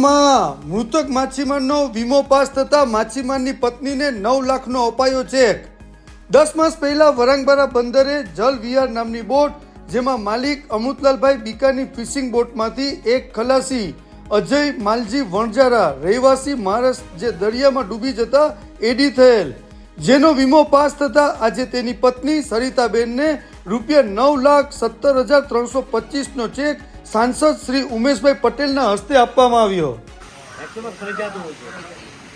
માં મૃતક માછીમારનો વીમો પાસ થતા માછીમારની પત્નીને 9 લાખનો અપાયો ચેક। 10 માસ પહેલા વરાંગબારા બંદરે જલ વિહાર નામની બોટ, જેમાં માલિક અમૃતલાલભાઈ બીકાની ફિશિંગ બોટમાંથી એક ખલાસી અજય માલજી વણજારા રહેવાસી મહારાષ્ટ્ર જે દરિયામાં ડૂબી જતા એડી થયેલ, જેનો વીમો પાસ થતા આજે તેની પત્ની સરિતાબેનને ₹9,17,325નો ચેક सांसद श्री उमेशभाई पटेल हस्ते आपवामां आव्यो।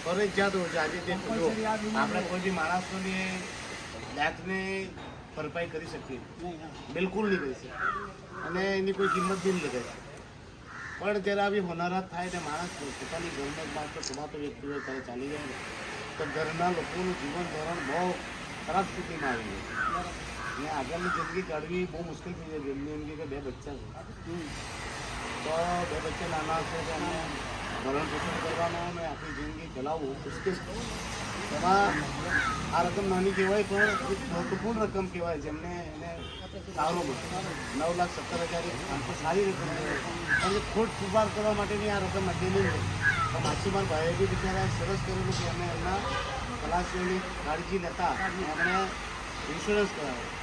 फरजियात हो આજે તે આપણે કોઈ બી માણસની લાતને ભરપાઈ કરી શકીએ બિલકુલ નહીં કરી શકીએ અને એની કોઈ કિંમત બી નહીં લગાવી પણ જ્યારે આવી હોનારત થાય ને માણસ પોતાની ઘરમાં માત્ર કમાતો વ્યક્તિ હોય ત્યારે ચાલી જાય ને તો ઘરના લોકોનું જીવન ધોરણ બહુ ખરાબ સ્થિતિમાં આવી જાય અને આગળની જિંદગી કાઢવી બહુ મુશ્કેલ થઈ જાય। જેમની એમ કે 2 બચ્ચા છે તો 2 બચ્ચા નાના છે તો અમે ભરણ પોષણ કરવાનો અને આખી જિંદગી ચલાવવું મુશ્કેલ છે। એમાં આ રકમ નાની કહેવાય પણ એક મહત્વપૂર્ણ રકમ કહેવાય જેમને એને સારો મળે। 9,17,000 આમ તો સારી રકમ કહેવાય અને ખોટ સુધાર કરવા માટેની આ રકમ મળેલી છે। તો માછીમાર ભાઈએ બી બિચારા સરસ કરેલું કે અમે એમના ખલાસીઓની કાળજી લેતા એમણે ઇન્સ્યોરન્સ કરાવ્યો।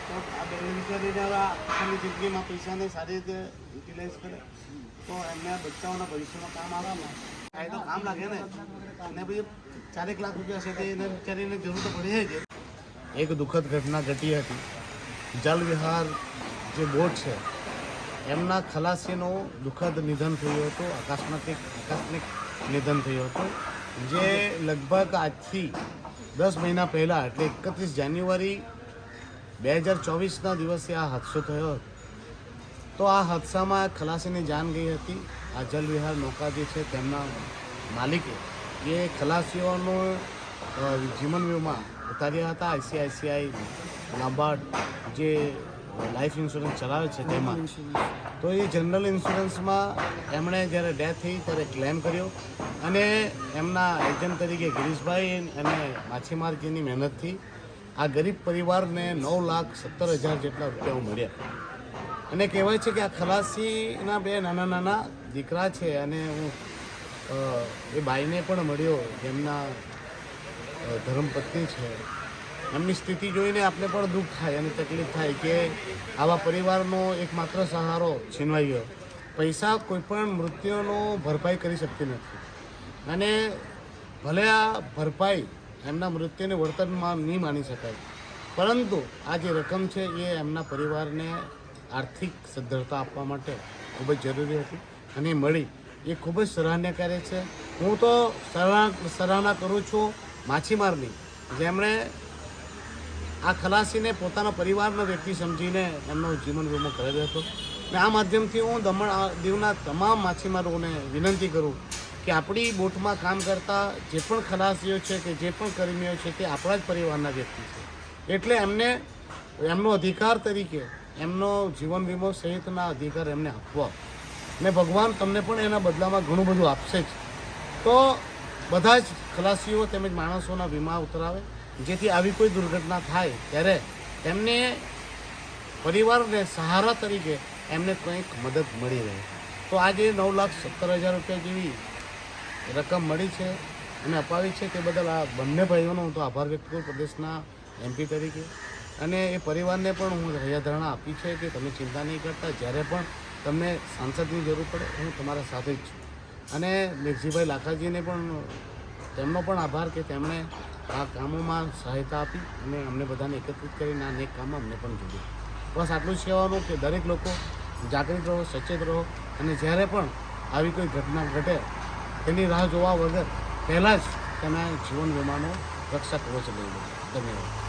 તો આ બેને વિચારીને હવે આખી જિંદગીમાં પૈસાને સારી રીતે યુટિલાઇઝ કરે તો એમને બચ્ચાઓના ભવિષ્યમાં કામ આવે ને આ તો કામ લાગે ને અને પછી 4 લાખ રૂપિયા છે તે એને વિચારીને જરૂર તો પડે જ। એક દુઃખદ ઘટના ઘટી હતી। જલ વિહાર જે બોટ છે એમના ખલાસીનું દુઃખદ નિધન થયું હતું, આકસ્મિક નિધન થયું હતું, જે લગભગ આજથી 10 મહિના પહેલાં એટલે 31 જાન્યુઆરી 2024ના દિવસે આ હાદસો થયો। તો આ હાદસામાં ખલાસીની જાન ગઈ હતી। આ જલ વિહાર નૌકા જે છે તેમના માલિકે એ ખલાસીઓનો જીવન વીમા ઉતાર્યા હતા ICICI નાબાર્ડ જે લાઈફ ઇન્સ્યોરન્સ ચલાવે છે તેમાં। તો એ જનરલ ઇન્સ્યોરન્સમાં એમણે જ્યારે ડેથ થઈ ત્યારે ક્લેમ કર્યો અને એમના એજન્ટ તરીકે ગિરીશભાઈ અને માછીમારજીની મહેનતથી આ ગરીબ પરિવારને 9,17,000 જેટલા રૂપિયા મળ્યા। અને કહેવાય છે કે આ ખલાસીના 2 નાના દીકરા છે અને હું એ બાઈને પણ મળ્યો જેમના ધર્મપત્ની છે। એમની સ્થિતિ જોઈને આપણે પણ દુઃખ થાય અને તકલીફ થાય કે આવા પરિવારનો એકમાત્ર સહારો છીનવાઈ ગયો। પૈસા કોઈપણ મૃત્યુનો ભરપાઈ કરી શકતી નથી અને ભલે આ ભરપાઈ એમના મૃત્યુને વર્તનમાં નહીં માની શકાય, પરંતુ આ જે રકમ છે એ એમના પરિવારને આર્થિક સદ્ધરતા આપવા માટે ખૂબ જ જરૂરી હતી અને મળી એ ખૂબ જ સરાહનીય કાર્ય છે। હું તો સરાહના કરું છું માછીમારની, જેમણે આ ખલાસીને પોતાના પરિવારનો વ્યક્તિ સમજીને એમનો જીવન વીમો કરેલો હતો। અને આ માધ્યમથી હું દમણ દીવના તમામ માછીમારોને વિનંતી કરું કે આપણી બોટમાં કામ કરતા જે પણ ખલાસીઓ છે કે જે પણ કર્મીઓ છે તે આપણા જ પરિવારના વ્યક્તિ છે, એટલે એમને એમનો અધિકાર તરીકે એમનો જીવન વીમો સહિતના અધિકાર એમને આપવા ને ભગવાન તમને પણ એના બદલામાં ઘણું બધું આપશે જ। તો બધા જ ખલાસીઓ તેમજ માણસોના વીમા ઉતરાવે જેથી આવી કોઈ દુર્ઘટના થાય ત્યારે એમને પરિવારને સહારા તરીકે એમને કંઈક મદદ મળી રહે। તો આજે 9,17,000 રૂપિયા જેવી રકમ મળી છે અને અપાવી છે તે બદલ આ બંને ભાઈઓનો હું તો આભાર વ્યક્ત કરું પ્રદેશના MP તરીકે। અને એ પરિવારને પણ હું હૈયાધારણા આપી છે કે તમે ચિંતા નહીં કરતા, જ્યારે પણ તમને સાંસદની જરૂર પડે હું તમારા સાથે જ છું। અને મેઘજીભાઈ લાખાજીને પણ તેમનો પણ આભાર કે તેમણે આ કામોમાં સહાયતા આપી અને અમને બધાને એકત્રિત કરીને આ નેક કામમાં અમને પણ જોડ્યું। બસ આટલું જ કહેવાનું કે દરેક લોકો જાગૃત રહો, સચેત રહો અને જ્યારે પણ આવી કોઈ ઘટના ઘટે તેની રાહ જોવા વગર પહેલાં જ તમે જીવન વીમાનો રક્ષા કવચ લઈ લો। ધન્યવાદ।